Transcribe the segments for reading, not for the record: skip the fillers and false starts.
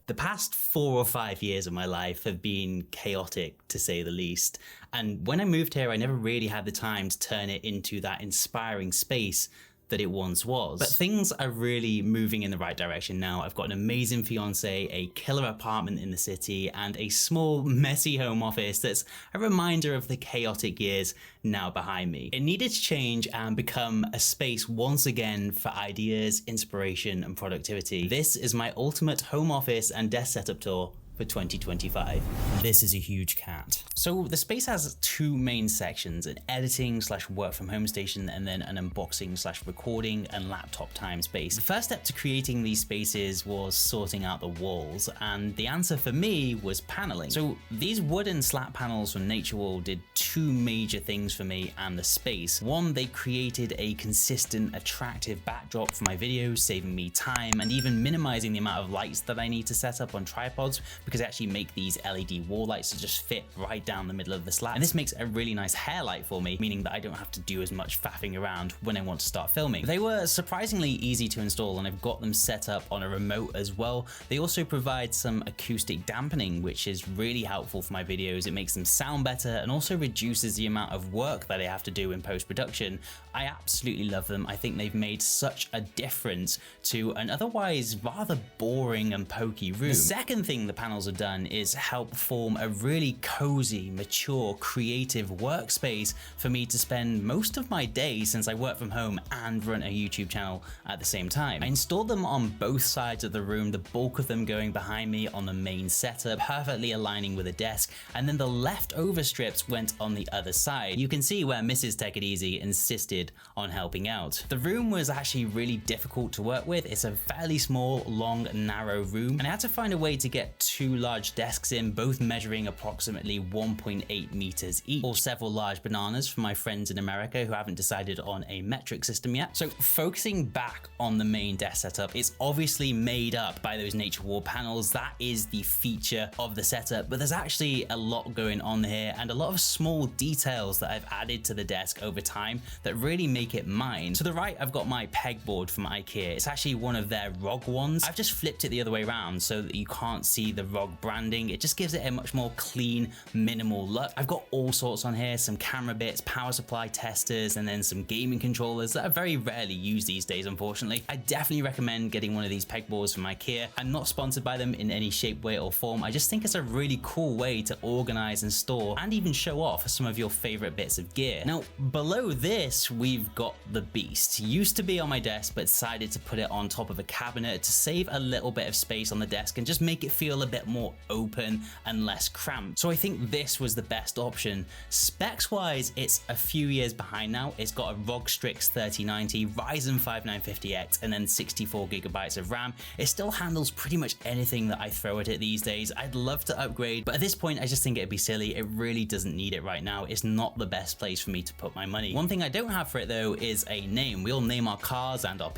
The past 4 or 5 years of my life have been chaotic, to say the least. And when I moved here, I never really had the time to turn it into that inspiring space that it once was. But things are really moving in the right direction now. I've got an amazing fiance, a killer apartment in the city, and a small, messy home office that's a reminder of the chaotic years now behind me. It needed to change and become a space once again for ideas, inspiration, and productivity. This is my ultimate home office and desk setup tour for 2025. This is a huge cat. So the space has 2 main sections, an editing / work from home station, and then an unboxing / recording and laptop time space. The first step to creating these spaces was sorting out the walls, and the answer for me was paneling. So these wooden slat panels from NatureWall did 2 major things for me and the space. One, they created a consistent, attractive backdrop for my videos, saving me time and even minimizing the amount of lights that I need to set up on tripods, because they actually make these LED wall lights to just fit right down the middle of the slat. And this makes a really nice hair light for me, meaning that I don't have to do as much faffing around when I want to start filming. They were surprisingly easy to install, and I've got them set up on a remote as well. They also provide some acoustic dampening, which is really helpful for my videos. It makes them sound better and also reduces the amount of work that I have to do in post-production. I absolutely love them. I think they've made such a difference to an otherwise rather boring and pokey room. The second thing the panels have done is help form a really cozy, mature, creative workspace for me to spend most of my day since I work from home and run a YouTube channel at the same time. I installed them on both sides of the room, the bulk of them going behind me on the main setup, perfectly aligning with a desk, and then the leftover strips went on the other side. You can see where Mrs. Take It Easy insisted on helping out. The room was actually really difficult to work with. It's a fairly small, long, narrow room, and I had to find a way to get 2 large desks in, both measuring approximately 1.8 meters each, or several large bananas for my friends in America who haven't decided on a metric system yet. So focusing back on the main desk setup, it's obviously made up by those NatureWall panels. That is the feature of the setup, but there's actually a lot going on here and a lot of small details that I've added to the desk over time that really make it mine. To the right, I've got my pegboard from IKEA. It's actually one of their ROG ones. I've just flipped it the other way around so that you can't see the ROG branding. It just gives it a much more clean, minimal look. I've got all sorts on here, some camera bits, power supply testers, and then some gaming controllers that are very rarely used these days, unfortunately. I definitely recommend getting one of these pegboards from IKEA. I'm not sponsored by them in any shape, way, or form. I just think it's a really cool way to organize and store and even show off some of your favorite bits of gear. Now, below this, we've got the beast. Used to be on my desk, but decided to put it on top of a cabinet to save a little bit of space on the desk and just make it feel a bit more open and less cramped. So I think this was the best option. Specs wise, it's a few years behind now. It's got a ROG Strix 3090, Ryzen 5 950X, and then 64 gigabytes of RAM. It still handles pretty much anything that I throw at it these days. I'd love to upgrade, but at this point, I just think it'd be silly. It really doesn't need it right now. It's not the best place for me to put my money. One thing I don't have for it though is a name. We all name our cars and our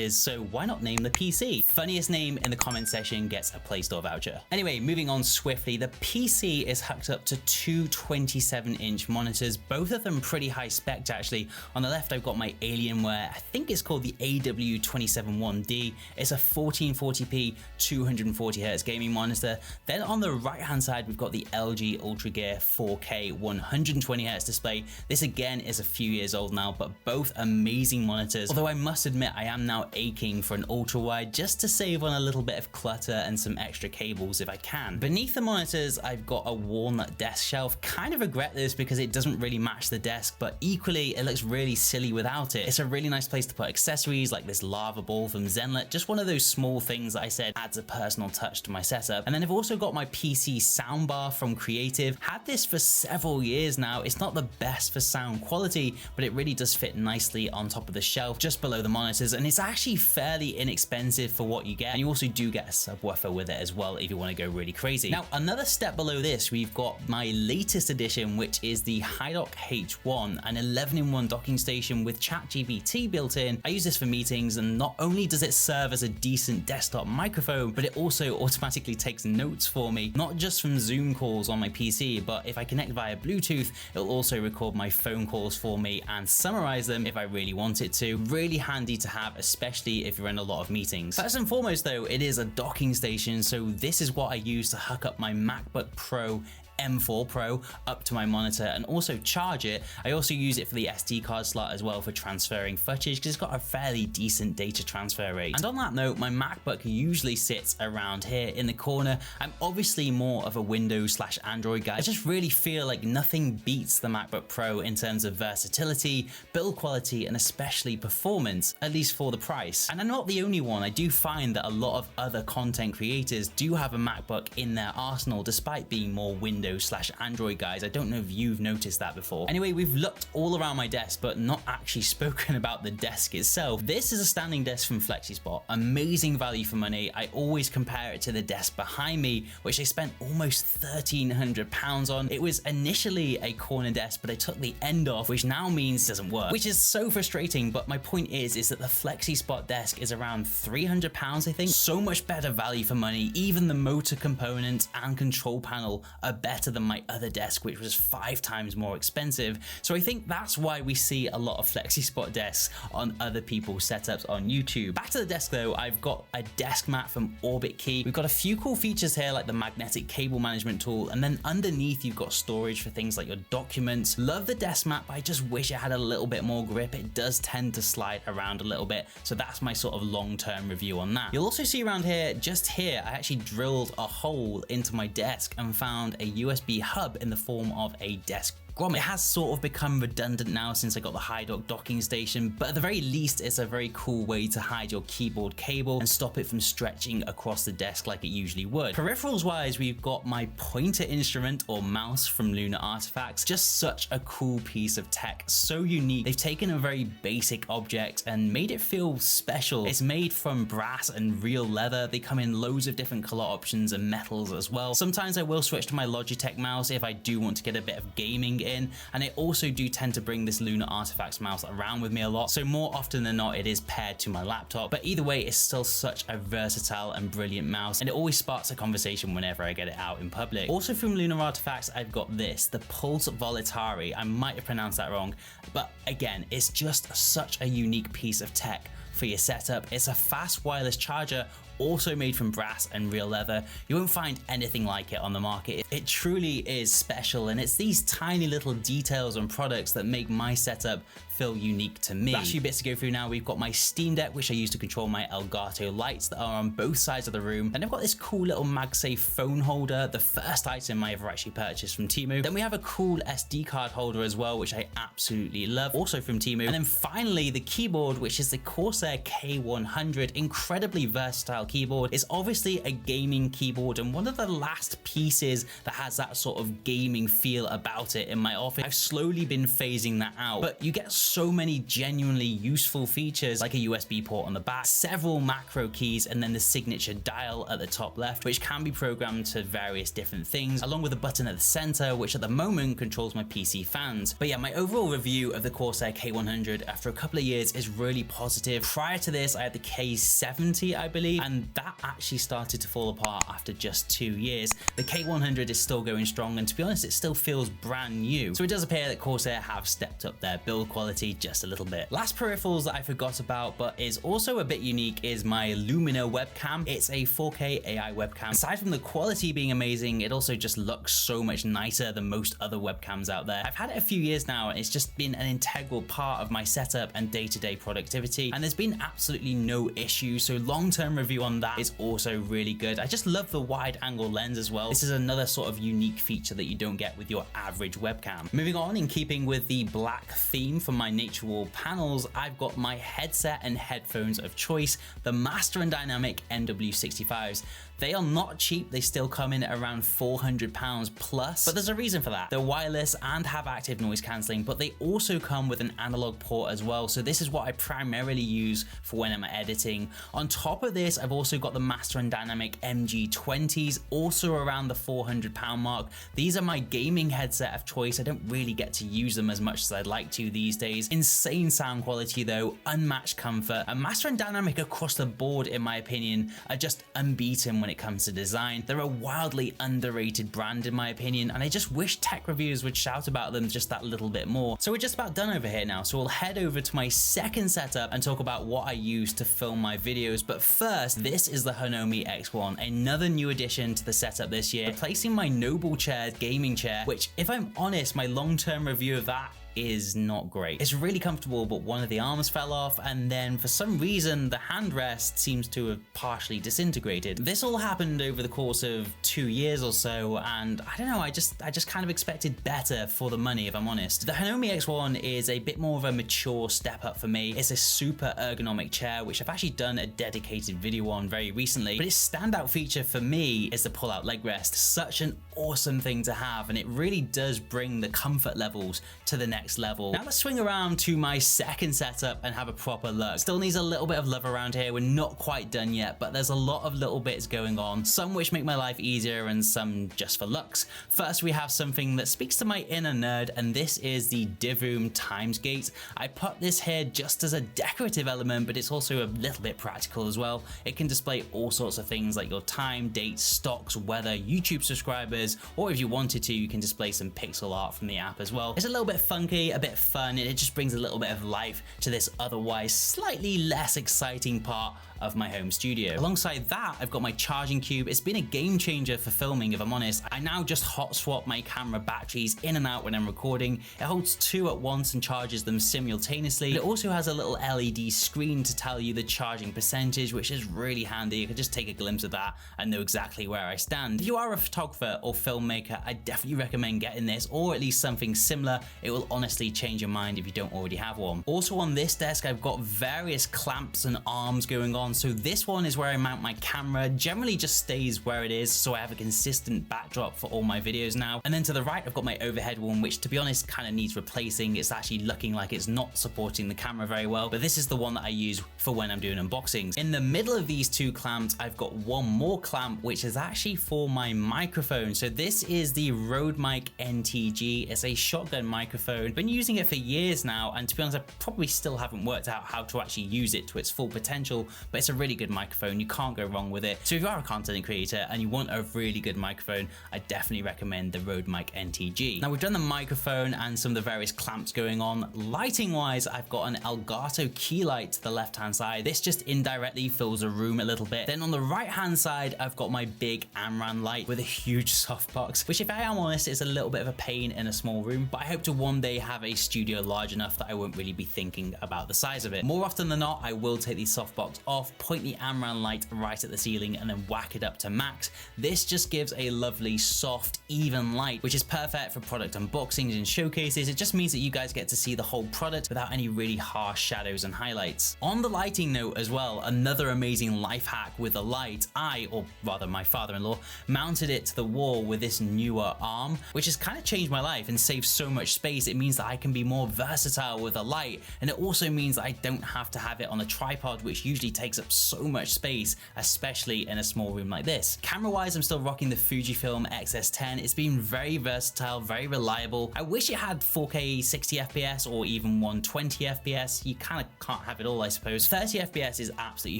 so why not name the PC? Funniest name in the comment section gets a Play Store voucher. Anyway, moving on swiftly, the PC is hooked up to 2 27-inch monitors, both of them pretty high spec actually. On the left, I've got my Alienware, I think it's called the AW271D. It's a 1440p 240Hz gaming monitor. Then on the right hand side, we've got the LG UltraGear 4K 120Hz display. This again is a few years old now, but both amazing monitors. Although I must admit, I am now aching for an ultra wide just to save on a little bit of clutter and some extra cables if I can. Beneath the monitors, I've got a walnut desk shelf. Kind of regret this because it doesn't really match the desk, but equally it looks really silly without it. It's a really nice place to put accessories like this lava ball from Zenlit, just one of those small things that I said adds a personal touch to my setup. And then I've also got my PC soundbar from Creative. Had this for several years now. It's not the best for sound quality, but it really does fit nicely on top of the shelf just below the monitors, and it's actually fairly inexpensive for what you get, and you also do get a subwoofer with it as well if you want to go really crazy. Now, another step below this, we've got my latest addition, which is the HiDock H1, an 11-in-1 docking station with ChatGPT built in. I use this for meetings, and not only does it serve as a decent desktop microphone, but it also automatically takes notes for me, not just from Zoom calls on my PC, but if I connect via Bluetooth, it'll also record my phone calls for me and summarize them if I really want it to. Really handy to have, especially especially if you're in a lot of meetings. First and foremost though, it is a docking station, so this is what I use to hook up my MacBook Pro M4 Pro up to my monitor and also charge it. I also use it for the SD card slot as well for transferring footage because it's got a fairly decent data transfer rate. And on that note, my MacBook usually sits around here in the corner. I'm obviously more of a Windows/Android guy. I just really feel like nothing beats the MacBook Pro in terms of versatility, build quality, and especially performance, at least for the price. And I'm not the only one. I do find that a lot of other content creators do have a MacBook in their arsenal despite being more Windows/Android guys. I don't know if you've noticed that before. Anyway, we've looked all around my desk but not actually spoken about the desk itself. This is a standing desk from Flexispot. Amazing value for money. I always compare it to the desk behind me, which I spent almost £1,300 on. It was initially a corner desk, but I took the end off, which now means it doesn't work, which is so frustrating. But my point is that the Flexispot desk is around £300, I think. So much better value for money. Even the motor components and control panel are better than my other desk, which was 5 times more expensive. So I think that's why we see a lot of Flexispot desks on other people's setups on YouTube. Back to the desk though, I've got a desk mat from Orbit Key. We've got a few cool features here like the magnetic cable management tool, and then underneath you've got storage for things like your documents. Love the desk mat, but I just wish it had a little bit more grip. It does tend to slide around a little bit, so that's my sort of long-term review on that. You'll also see around here, just here, I actually drilled a hole into my desk and found a USB hub in the form of a desk grommet. It has sort of become redundant now since I got the HiDock docking station, but at the very least it's a very cool way to hide your keyboard cable and stop it from stretching across the desk like it usually would. Peripherals wise, we've got my pointer instrument or mouse from Lunar Artefacts. Just such a cool piece of tech, so unique. They've taken a very basic object and made it feel special. It's made from brass and real leather. They come in loads of different color options and metals as well. Sometimes I will switch to my Logitech mouse if I do want to get a bit of gaming in, and I also do tend to bring this Lunar Artefacts mouse around with me a lot, so more often than not it is paired to my laptop. But either way, it's still such a versatile and brilliant mouse, and it always sparks a conversation whenever I get it out in public. Also from Lunar Artefacts, I've got this, the Pulse Volitari. I might have pronounced that wrong, but again, it's just such a unique piece of tech for your setup. It's a fast wireless charger, also made from brass and real leather. You won't find anything like it on the market. It truly is special, and it's these tiny little details and products that make my setup feel unique to me. Last few bits to go through now. We've got my Steam Deck, which I use to control my Elgato lights that are on both sides of the room. And I've got this cool little MagSafe phone holder, the first item I ever actually purchased from Temu. Then we have a cool SD card holder as well, which I absolutely love, also from Temu. And then finally the keyboard, which is the Corsair K100, incredibly versatile keyboard. It's obviously a gaming keyboard and one of the last pieces that has that sort of gaming feel about it in my office. I've slowly been phasing that out, but you get so many genuinely useful features like a USB port on the back, several macro keys, and then the signature dial at the top left, which can be programmed to various different things, along with a button at the center, which at the moment controls my PC fans. But yeah, my overall review of the Corsair K100 after a couple of years is really positive. Prior to this, I had the K70, I believe, and that actually started to fall apart after just 2 years. The K100 is still going strong, and to be honest, it still feels brand new. So it does appear that Corsair have stepped up their build quality just a little bit. Last peripherals that I forgot about, but is also a bit unique, is my Lumina webcam. It's a 4K AI webcam. Aside from the quality being amazing, it also just looks so much nicer than most other webcams out there. I've had it a few years now, and it's just been an integral part of my setup and day-to-day productivity, and there's been absolutely no issues. So long-term review on that is also really good. I just love the wide angle lens as well. This is another sort of unique feature that you don't get with your average webcam. Moving on, in keeping with the black theme for my NatureWall panels, I've got my headset and headphones of choice, the Master and Dynamic NW65s. They are not cheap. They still come in at around £400 plus, but there's a reason for that. They're wireless and have active noise cancelling, but they also come with an analog port as well. So this is what I primarily use for when I'm editing. On top of this, I've also got the Master and Dynamic MG20s, also around the £400 mark. These are my gaming headset of choice. I don't really get to use them as much as I'd like to these days. Insane sound quality though, unmatched comfort, and Master and Dynamic across the board, in my opinion, are just unbeaten when it comes to design. They're a wildly underrated brand in my opinion, and I just wish tech reviewers would shout about them just that little bit more. So we're just about done over here now, so we'll head over to my second setup and talk about what I use to film my videos. But first, this is the Honome X1, another new addition to the setup this year, replacing my Noble Chair gaming chair, which, if I'm honest, my long-term review of that is not great. It's really comfortable, but one of the arms fell off, and then for some reason the handrest seems to have partially disintegrated. This all happened over the course of 2 years or so, and I don't know, I just kind of expected better for the money, if I'm honest. The Honome X1 is a bit more of a mature step up for me. It's a super ergonomic chair, which I've actually done a dedicated video on very recently, but its standout feature for me is the pull-out leg rest. Such an awesome thing to have, and it really does bring the comfort levels to the next level. Now let's swing around to my second setup and have a proper look. Still needs a little bit of love around here. We're not quite done yet, but there's a lot of little bits going on, some which make my life easier and some just for looks. First, we have something that speaks to my inner nerd, and this is the Divoom Times Gate. I put this here just as a decorative element, but it's also a little bit practical as well. It can display all sorts of things like your time, dates, stocks, weather, YouTube subscribers, or if you wanted to, you can display some pixel art from the app as well. It's a little bit funky, a bit fun, and it just brings a little bit of life to this otherwise slightly less exciting part of my home studio. Alongside that, I've got my charging cube. It's been a game changer for filming, if I'm honest. I now just hot swap my camera batteries in and out when I'm recording. It holds 2 at once and charges them simultaneously. It also has a little LED screen to tell you the charging percentage, which is really handy. You can just take a glimpse of that and know exactly where I stand. If you are a photographer or filmmaker, I definitely recommend getting this, or at least something similar. It will honestly change your mind if you don't already have one. Also on this desk, I've got various clamps and arms going on. So this one is where I mount my camera, generally just stays where it is, so I have a consistent backdrop for all my videos now. And then to the right, I've got my overhead one, which to be honest kind of needs replacing. It's actually looking like it's not supporting the camera very well, but this is the one that I use for when I'm doing unboxings. In the middle of these 2 clamps, I've got one more clamp, which is actually for my microphone. So this is the Rode Mic NTG. It's a shotgun microphone. Been using it for years now, and to be honest, I probably still haven't worked out how to actually use it to its full potential, but it's a really good microphone. You can't go wrong with it. So if you are a content creator and you want a really good microphone, I definitely recommend the Rode Mic NTG. Now we've done the microphone and some of the various clamps going on. Lighting wise, I've got an Elgato key light to the left hand side. This just indirectly fills a room a little bit. Then on the right hand side, I've got my big Amran light with a huge softbox, which if I am honest is a little bit of a pain in a small room, but I hope to one day have a studio large enough that I won't really be thinking about the size of it. More often than not, I will take the softbox off, point the Amran light right at the ceiling, and then whack it up to max. This just gives a lovely soft even light, which is perfect for product unboxings and showcases. It just means that you guys get to see the whole product without any really harsh shadows and highlights. On the lighting note as well, another amazing life hack with the light, or rather my father-in-law, mounted it to the wall with this newer arm, which has kind of changed my life and saved so much space. It means that I can be more versatile with a light, and it also means that I don't have to have it on a tripod, which usually takes up so much space, especially in a small room like this. Camera wise, I'm still rocking the Fujifilm X-S10. It's been very versatile, very reliable. I wish it had 4K 60 FPS or even 120 FPS. You kind of can't have it all, I suppose. 30 FPS is absolutely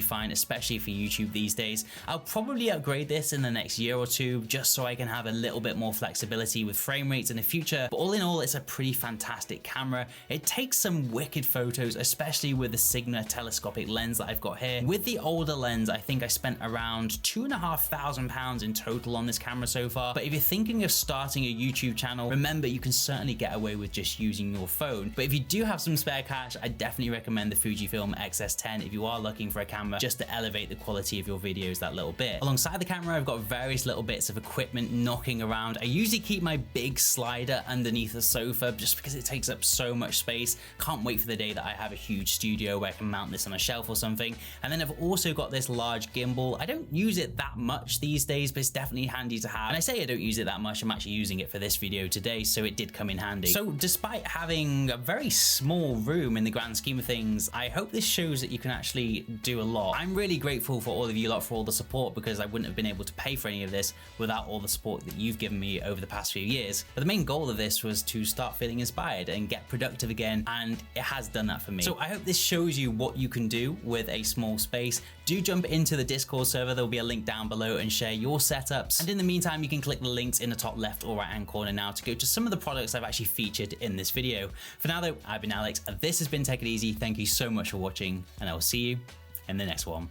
fine, especially for YouTube these days. I'll probably upgrade this in the next year or two just so I can have a little bit more flexibility with frame rates in the future. But all in all, it's a pretty fantastic camera. It takes some wicked photos, especially with the Sigma telescopic lens that I've got here. With the older lens, I think I spent around £2,500 in total on this camera so far. But if you're thinking of starting a YouTube channel, remember you can certainly get away with just using your phone. But if you do have some spare cash, I definitely recommend the Fujifilm X-S10 if you are looking for a camera just to elevate the quality of your videos that little bit. Alongside the camera, I've got various little bits of equipment knocking around. I usually keep my big slider underneath the sofa just because it takes up so much space. Can't wait for the day that I have a huge studio where I can mount this on a shelf or something. And then I've also got this large gimbal. I don't use it that much these days, but it's definitely handy to have. And I say I don't use it that much, I'm actually using it for this video today, so it did come in handy. So despite having a very small room in the grand scheme of things, I hope this shows that you can actually do a lot. I'm really grateful for all of you lot for all the support, because I wouldn't have been able to pay for any of this without all the support that you've given me over the past few years. But the main goal of this was to start feeling inspired and get productive again, and it has done that for me. So I hope this shows you what you can do with a small space, do jump into the Discord server. There'll be a link down below, and share your setups. And in the meantime, you can click the links in the top left or right hand corner now to go to some of the products I've actually featured in this video. For now though, I've been Alex. This has been Take It Easy. Thank you so much for watching, and I will see you in the next one.